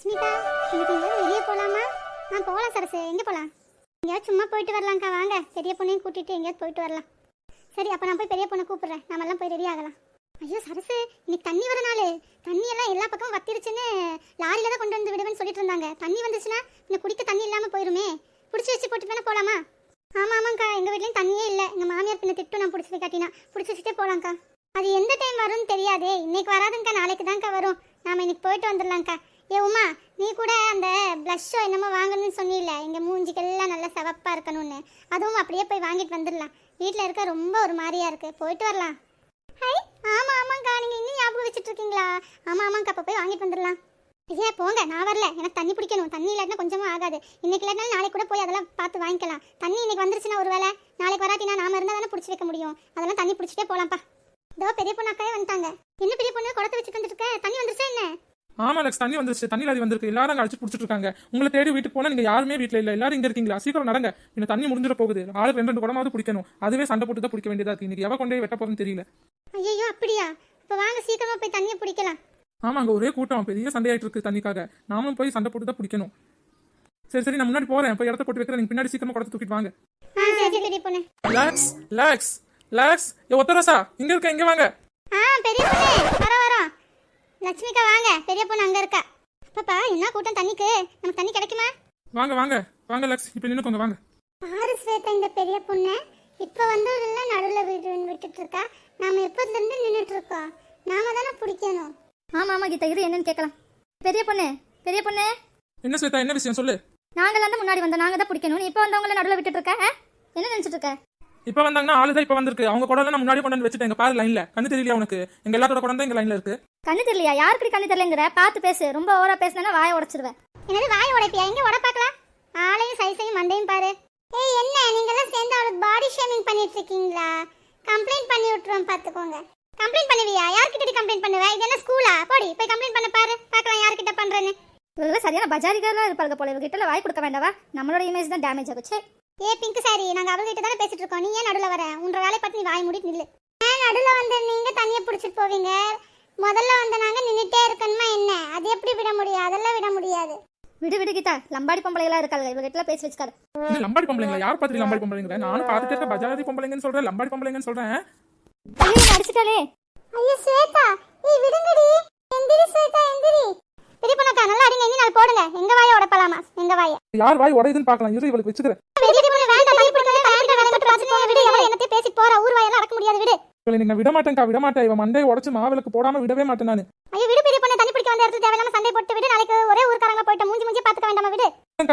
ஸ்மிதா, இன்னைக்கு எங்கேயாவது வெளியே போகலாமா? போகலாம் சரசு. எங்கே போகலாம்? எங்கேயாவது சும்மா போயிட்டு வரலாம்க்கா. வாங்க, பெரிய பொண்ணையும் கூட்டிகிட்டு எங்கேயாவது போயிட்டு வரலாம். சரி, அப்போ நான் போய் பெரிய பொண்ணை கூப்பிட்றேன். நாமெல்லாம் போய் ரெடி ஆகலாம். ஐயோ சரசு, இன்னைக்கு தண்ணி வர நாள். தண்ணியெல்லாம் எல்லா பக்கமும் வத்திருச்சுன்னு லாரியில் தான் கொண்டு வந்து விடுவேன்னு சொல்லிட்டு இருந்தாங்க. தண்ணி வந்துச்சுன்னா இன்னும் குடிக்க தண்ணி இல்லாமல் போயிருமே. பிடிச்சி வச்சு போட்டு வேணா போகலாமா? ஆமாம்க்கா, எங்கள் வீட்லேயும் தண்ணியே இல்லை. எங்கள் மாமியார் பின்ன திட்டும். நான் பிடிச்சி காட்டினா பிடிச்சி வச்சுட்டே போகலாங்க்கா. அது எந்த டைம் வரும்னு தெரியாதே. இன்னைக்கு வராதுங்க்கா, நாளைக்கு தான்க்கா வரும். நாம் இன்னைக்கு போயிட்டு வந்துடலாங்க்கா. ஏ உமா, நீ கூட அந்த ப்ளஷ்ஷோ என்னமோ வாங்கணும்னு சொன்னில்ல, எங்கள் மூஞ்சிக்கெல்லாம் நல்லா சிவப்பாக இருக்கணும்னு. அதுவும் அப்படியே போய் வாங்கிட்டு வந்துடலாம். வீட்டில் இருக்க ரொம்ப ஒரு மாதிரியா இருக்குது. போயிட்டு வரலாம். ஹை, ஆமாங்க்கா, நீங்கள் இன்னும் ஞாபகம் வச்சுட்டு இருக்கீங்களா? ஆமாங்க்கா, அப்போ போய் வாங்கிட்டு வந்துடலாம். ஐயா போங்க, நான் வரல. எனக்கு தண்ணி பிடிக்கணும். தண்ணி இல்லாட்டினா கொஞ்சமும் ஆகாது. இன்னைக்கு இல்லாட்டினாலும் நாளைக்கு கூட போய் அதெல்லாம் பார்த்து வாங்கிக்கலாம். தண்ணி இன்னைக்கு வந்துருச்சுன்னா ஒரு வேளை, நாளைக்கு வராட்டினா நாம இருந்தால் தானே பிடிச்சி வைக்க முடியும். அதெல்லாம் தண்ணி பிடிச்சிட்டே போகலாம்ப்பா. இதோ பெரிய பொண்ணு அக்காயே வந்துட்டாங்க. என்ன பெரிய பொண்ணு குடத்தை வச்சுட்டு வந்துட்டு இருக்க? தண்ணி வந்துருச்சா என்ன? ஆமா லக்ஸ், தண்ணி வந்துருச்சு. தண்ணி லாரி வந்திருக்கு. எல்லாரும் அங்கே அடிச்சு பிடிச்சிட்டு இருக்காங்க. உங்களை தேடி வீட்டுக்கு போனா நீங்க யாருமே வீட்டில் இல்லை. எல்லாரும் இங்க இருக்கீங்களா? சீக்கிரம் நடங்க. இன்னும் தண்ணி முடிஞ்சிட போகுது. ஆளுக்கு 2 குடமாவது பிடிக்கணும். அதுவே சண்டை போட்டு தான் பிடிக்க வேண்டியதா இருக்கு. இன்னைக்கு எவ கொண்டே வெட்ட போறதுன்னு தெரியல. ஐயோ அப்படியா? இப்போ வாங்க சீக்கிரமா போய் தண்ணியை பிடிக்கலாம். ஆமா, அங்க ஒரே கூட்டம், பெரிய சண்டையாயிட்டு இருக்கு தண்ணிக்காக. நாமளும் போய் சண்டை போட்டு தான் பிடிக்கணும். சரி, நான் முன்னாடி போறேன். போய் இடத்த போட்டு வைக்கிறேன். நீங்க பின்னாடி சீக்கிரமா குடத்தை தூக்கிட்டு வாங்க. லக்ஸ் லக்ஸ் லக்ஸ், ஒத்தரசா இங்க இருக்க, இங்க வாங்க. பெரிய பொண்ணு வரோம். லட்சுமிக்கா வாங்க. பெரிய பொண்ணு அங்க இருக்கா. பாப்பா, என்ன கூட்டம் தண்ணிக்கு. நமக்கு தண்ணி கிடைக்குமா? வாங்க வாங்க வாங்க லக்ஸ், இப்ப நின்னுக்கோங்க வாங்க. பாரு ஸ்வேதா, இந்த பெரிய பொண்ணு இப்ப வந்து நடுவில் விட்டுட்டு இருக்கா. நாம எப்பத்துல இருந்து நின்னுட்டு இருக்கோம். நாம தானே பிடிக்கணும். ஆமா கீதா, இது என்னன்னு கேட்கலாம். பெரிய பொண்ணு என்ன ஸ்வேதா, என்ன விஷயம் சொல்லு. நாங்கள் தான் முன்னாடி வந்தோம். நாங்க தான் பிடிக்கணும். நீ இப்போ வந்தவங்கள நடுவில் விட்டுட்டு இருக்க. என்ன நினைச்சிட்டு இருக்க? இப்ப வந்தாங்கன்னா ஆளுதான் இப்ப வந்திருக்கு. அவங்க குடம் நான் முன்னாடி கொண்டு வந்து வச்சுட்டேன். பாரு லைன்ல. கண்ணு தெரியலையா உனக்கு? எங்க எல்லாத்தோட குடம் தான் எங்க லைன்ல இருக்கு. கண்ணு தெரியலையா? யாருக்கு கண்ணு தெரியலங்கிற? பார்த்து பேசு. ரொம்ப ஓவரா பேசினா வாயை உடைச்சிருவேன். என்னது வாயை உடைப்பியா? எங்க உட பார்க்கலாம். ஆளையும் சைஸையும் மண்டையும் பாரு. ஏய், என்ன நீங்க எல்லாம் சேர்ந்து அவளுக்கு பாடி ஷேமிங் பண்ணிட்டு இருக்கீங்களா? கம்ப்ளைண்ட் பண்ணி விட்டுருவோம், பாத்துக்கோங்க. கம்ப்ளைண்ட் பண்ணுவியா? யார்கிட்ட கம்ப்ளைண்ட் பண்ணுவ? இது என்ன ஸ்கூலா? போடி போய் கம்ப்ளைண்ட் பண்ண பாரு. பார்க்கலாம் யார்கிட்ட பண்றேன்னு. இவங்க சரியான பஜாரிகளாக இருப்பாங்க போல. இவகிட்ட வாய் கொடுக்க வேண்டாவா? நம்மளோட இமேஜ் தான் டேமேஜ் ஆகுச்சு. ஏ பிங்க் சாரி, நாங்க அவங்ககிட்ட தானே பேசிட்டு இருக்கோம். நீ ஏன் நடுவில் வர? உன்ற வேலை பத்தி நீ வாய் மூடிட்டு நில்லு. ஏன் நடுவில் வந்து நீங்க தண்ணியை பிடிச்சிட்டு போவீங்க? முதல்ல வந்து நாங்க நின்றுட்டே இருக்கணுமா என்ன? அது எப்படி விட முடியும்? அதெல்லாம் விட முடியாது. விடு கீதா, லம்பாடி பொம்பளைகளா இருக்காங்க. இவகிட்ட பேசி வச்சுக்காரு. இது லம்பாடி பொம்பளைங்களா? யார் பார்த்து லம்பாடி பொம்பளைங்க? நானும் பார்த்துட்டு இருக்க. பஜாரி பொம்பளைங்கன்னு சொல்றேன், லம்பாடி பொம்பளைங்கன்னு சொல்றேன். அடிச்சுட்டாலே. ஐயோ ஸ்வேதா, ஏய் விடுங்கடி. எந்திரி ஸ்வேதா, எந்திரி. பெரிய பொண்ணக்கா நல்லா அடிங்க. இனி நாள் போடுங்க. எங்க வாயை உடைப்பலாமா? எங்க வாயை யார் வாய் உடையுதுன்னு பார்க்கலாம். இரு, இவளுக்கு வச்சுக்கிறேன். பெரிய பொண்ணு வேண்டாம். தண்ணி பிடிக்கவே வேண்டாம். வேலை மட்டும் பார்த்துக்கோங்க. விடு. எவ்வளவு என்னத்தையும் பேசி போற. ஊர் வாயெல்லாம் அடக்க முடியாது. விடு. இவளை நீங்க விட மாட்டேன்க்கா, விட மாட்டேன். இவன் மண்டையை உடைச்சு மாவிளக்கு போடாம விடவே மாட்டேன் நானு. ஐயோ விடு. பெரிய பொண்ணு தண்ணி பிடிக்க வந்த இடத்துல தேவையில்லாம சண்டை போட்டு விடு. நாளைக்கு ஒரே ஊர்க்காரங்க போயிட்டு மூஞ்சி பார்த்துக்க வேண்டாமா? விடு.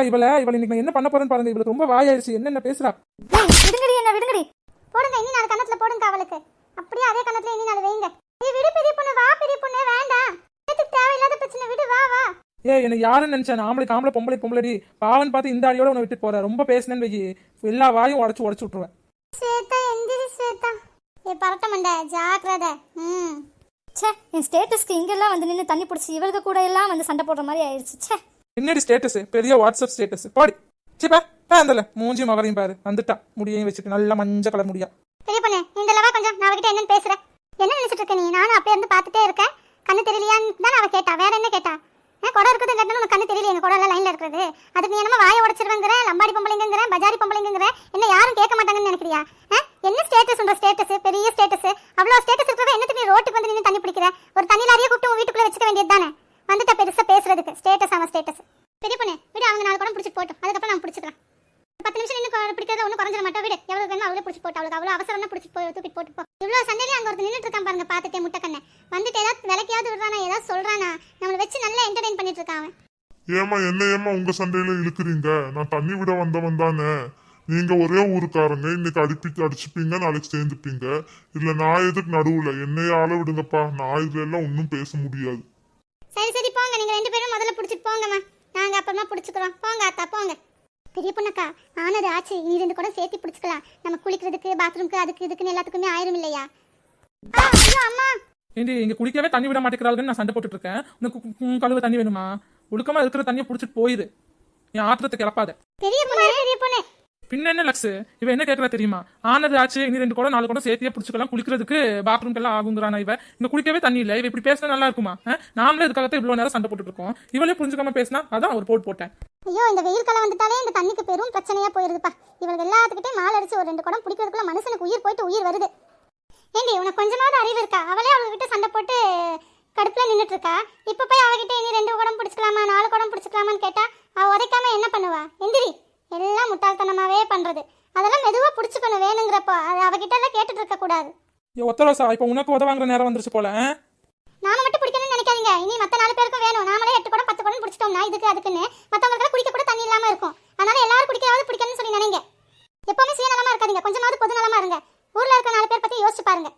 இவளை இன்னைக்கு நான் என்ன பண்ண போறேன்னு பாருங்க. இவளுக்கு ரொம்ப வாயாயிருச்சு. என்ன பேசுறா? விடுங்கடி. போடுங்க. இனி நாலு கண்ணத்துல போடுங்க அவளுக்கு. அப்படியே அதே கண்ணத்துல இனி நாலு வைங்க. ஏய் விடு பெரிய பொண்ணு. வா பெரிய பொண்ணு. வேண்டாம். இதுக்கு தேவையில்லாத பிரச்சனை. விடு. வா. என்ன யாருன்னு நினைச்சேன்? ஆம்பளை பொம்பளை பாவன் பார்த்து இந்த ஆடியோட உன்னை விட்டு போற. ரொம்ப பேசினேன்னு வைக்கி, எல்லா வாயும் உடச்சு விட்டுருவேன். ஸ்வேதா, எந்திரி ஸ்வேதா. ஏ பரட்ட மண்டை, ஜாக்கிரதை. ச்சே, என் ஸ்டேட்டஸ்க்கு இங்கெல்லாம் வந்து நின்று தண்ணி பிடிச்சி இவளுக்கு கூட எல்லாம் வந்து சண்டை போடுற மாதிரி ஆயிடுச்சு. ச்சே, என்னடி ஸ்டேட்டஸ்? பெரிய வாட்ஸ்அப் ஸ்டேட்டஸ். போடி சிப்பா பேந்தல. மூஞ்சி மகரையும் பாரு. வந்துட்டா முடியையும் வச்சுட்டு நல்லா மஞ்சள் கலர் முடியா. பெரிய பொண்ணு, இந்த லவா கொஞ்சம் நான் அவகிட்ட என்னன்னு பேசுறேன். என்ன நினைச்சிட்டு இருக்க நீ? நானும் அப்படியே இருந்து பார்த்துட்டே இருக்கேன். கண்ணு தெரியலையான்னு தான் அவ கேட்டா. வேற என்ன கேட்டா? குடம் இருக்குது இல்லாட்டினா உனக்கு கண்ணு தெரியல. எங்க குடம் எல்லாம் லைன்ல இருக்கிறது. அதுக்கு நீ என்னமோ வாயை உடைச்சிருவேங்கிற, லம்பாடி பொம்பளைங்கிற, பஜாரி பொம்பளைங்கிற. என்ன யாரும் கேட்க மாட்டாங்கன்னு நினைக்கிறியா? என்ன ஸ்டேட்டஸ் உங்க ஸ்டேட்டஸ்? பெரிய ஸ்டேட்டஸ். அவ்வளவு ஸ்டேட்டஸ் இருக்கிறத என்னத்துக்கு நீ ரோட்டுக்கு வந்து நின்று தண்ணி பிடிக்கிற? ஒரு தண்ணி லாரியை கூப்பிட்டு உன் வீட்டுக்குள்ள வச்சுக்க வேண்டியது தானே? வந்துட்டா பெருசா பேசுறதுக்கு. ஸ்டேட்டஸ் அவன் ஸ்டேட்டஸ். பெரிய பொண்ணு விடு. அவங்க 4 குடம் பிடிச்சிட்டு போட்டோம். அதுக்கப்புறம் நான் பிடிச்சிக்கலாம். 10 நிமிஷம் நின்று பிடிக்கிறத ஒன்றும் குறைஞ்சிட மாட்டோம். விடு. எவ்வளவு வேணும் அவளே பிடிச்சி போட்டு. அவளுக்கு அவ்வளோ அவசரம் பிடிச்சி போய் தூக்கிட்டு போட்டு போ. இவ்வளவு சண்டையில அங்க ஒருத்தர் நின்றுட்டு இருக்கான் பாருங்க. பார்த்துட்டே முட்டை கண்ணை வந்துட்டு ஏதாவது விலைக்காவது விடுறானா? ஏதாவது சொல்றானா? நம்மளை வச்சு நல்லா என்டர்டைன் பண்ணிட்டு இருக்கான் அவன். ஏமா உங்க சண்டையில இழுக்கிறீங்க? நான் தண்ணி விட வந்தவன் தானே. நீங்க ஒரே ஊருக்காரங்க. இன்னைக்கு அடிச்சுப்பீங்க, நாளைக்கு சேர்ந்துப்பீங்க. இல்ல நான் எதுக்கு நடுவுல? என்னைய ஆள விடுங்கப்பா. நான் இதுல எல்லாம் ஒன்னும் பேச முடியாது. சரி போங்க. நீங்க 2 பேரும் முதல்ல பிடிச்சிட்டு போங்கம்மா. நாங்க அப்புறமா பிடிச்சிக்கிறோம். போங்க அத்தா போங்க. பெரிய பொண்ணக்கா, ஆனது ஆச்சு. இனி 2 கூட சேர்த்து பிடிச்சிக்கலாம். நம்ம குளிக்கிறதுக்கு, பாத்ரூம்க்கு, அதுக்கு இதுக்குன்னு எல்லாத்துக்குமே ஆயிரும் இல்லையா? ஐயோ அம்மா. ஏண்டி இங்க குளிக்கவே தண்ணி விட மாட்டேங்கிறாளுன்னு நான் சண்டை போட்டுட்டு இருக்கேன். உனக்கு கழுவ தண்ணி வேணுமா? ஒழுக்கமா இருக்கிற தண்ணியை புடிச்சிட்டு போயிரு. என் ஆத்திரத்தை கிளப்பாத. பெரிய பொண்ணு பின்ன என்ன லக்ஸ், இவ என்ன கேட்கறா தெரியுமா? ஆனது ஆச்சு, இனி 2 குடம் 4 குடம் சேர்த்தியே பிடிச்சிக்கலாம், குளிக்கிறதுக்கு பாத்ரூம்க்கெல்லாம் ஆகுங்கிறானா இவ. இங்க குளிக்கவே தண்ணி இல்ல, இவ இப்படி பேசினா நல்லா இருக்குமா? நாமளே இதுக்காகத்தான் இவ்வளவு நேரம் சண்டை போட்டுட்டு இருக்கோம். இவளே புரிஞ்சுக்காம பேசினா அதான் ஒரு போட்டேன். ஐயோ, இந்த வெயில் காலம் வந்துட்டாலே இந்த தண்ணிக்கு பெரும் பிரச்சனையா போயிருதுப்பா. இவங்க எல்லாத்துக்கிட்டே மாலை அடிச்சு ஒரு 2 குடம் பிடிக்கிறதுக்குள்ள மனுஷனுக்கு உயிர் போயிட்டு உயிர் வருது. ஏண்டி, உனக்கு கொஞ்சமாவது அறிவு இருக்கா? அவளே அவங்ககிட்ட சண்டை போட்டு கடுப்புல நின்றுட்டு இருக்கா. இப்ப போய் அவகிட்ட இனி 2 குடம் பிடிச்சிக்கலாமா 4 குடம் பிடிச்சிக்கலாமான்னு கேட்டா அவ உதைக்காம என்ன பண்ணுவா? எந்திரி, எல்லாம் முட்டாள்தனமாவே பண்றது. அதெல்லாம் மெதுவா பிடிச்சிக்கணும் வேணுங்கிறப்போ. அது அவகிட்ட எல்லாம் கேட்டுட்டு இருக்க கூடாது. ஒத்தரோசா, இப்ப உனக்கு உதவாங்கிற நேரம் வந்துருச்சு போல. நாம மட்டும் பிடிக்கணும்னு நினைக்காதீங்க. இனி மத்த 4 பேருக்கும் வேணும். நாமளே 8 குடம் 10 குடம் பிடிச்சிட்டோம்னா இதுக்கு அதுக்குன்னு மத்தவங்களுக்கு குடிக்க கூட தண்ணி இல்லாம இருக்கும். அதனால எல்லாரும் குடிக்கிறாவது பிடிக்கணும்னு சொல்லி நினைங்க. எப்பவுமே சுயநலமா இருக்காதீங்க, கொஞ்சமாவது பொது நலமா இருங்க. ஊர்ல இருக்க 4 பேர் பத்தி யோசிச்சு பாருங்க.